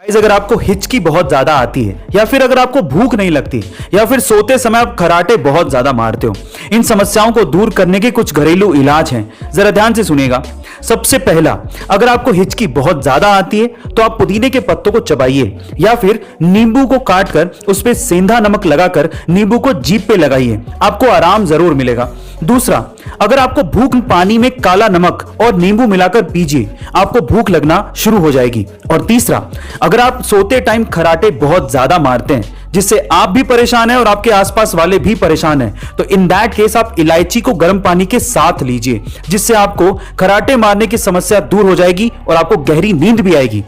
Guys, अगर आपको हिचकी बहुत ज्यादा आती है या फिर अगर आपको भूख नहीं लगती या फिर सोते समय आप खराटे बहुत ज्यादा मारते हो, इन समस्याओं को दूर करने के कुछ घरेलू इलाज हैं। जरा ध्यान से सुनिएगा। सबसे पहला, अगर आपको हिचकी बहुत ज्यादा आती है तो आप पुदीने के पत्तों को चबाइए या फिर नींबू को काटकर उस पर सेंधा नमक लगाकर नींबू को जीभ पे लगाइए, आपको आराम जरूर मिलेगा। दूसरा, अगर आपको भूख, पानी में काला नमक और नींबू मिलाकर पीजिए, आपको भूख लगना शुरू हो जाएगी। और तीसरा, अगर आप सोते टाइम खराटे बहुत ज्यादा मारते हैं जिससे आप भी परेशान हैं और आपके आसपास वाले भी परेशान हैं, तो इन दैट केस आप इलायची को गर्म पानी के साथ लीजिए, जिससे आपको खराटे मारने की समस्या दूर हो जाएगी और आपको गहरी नींद भी आएगी।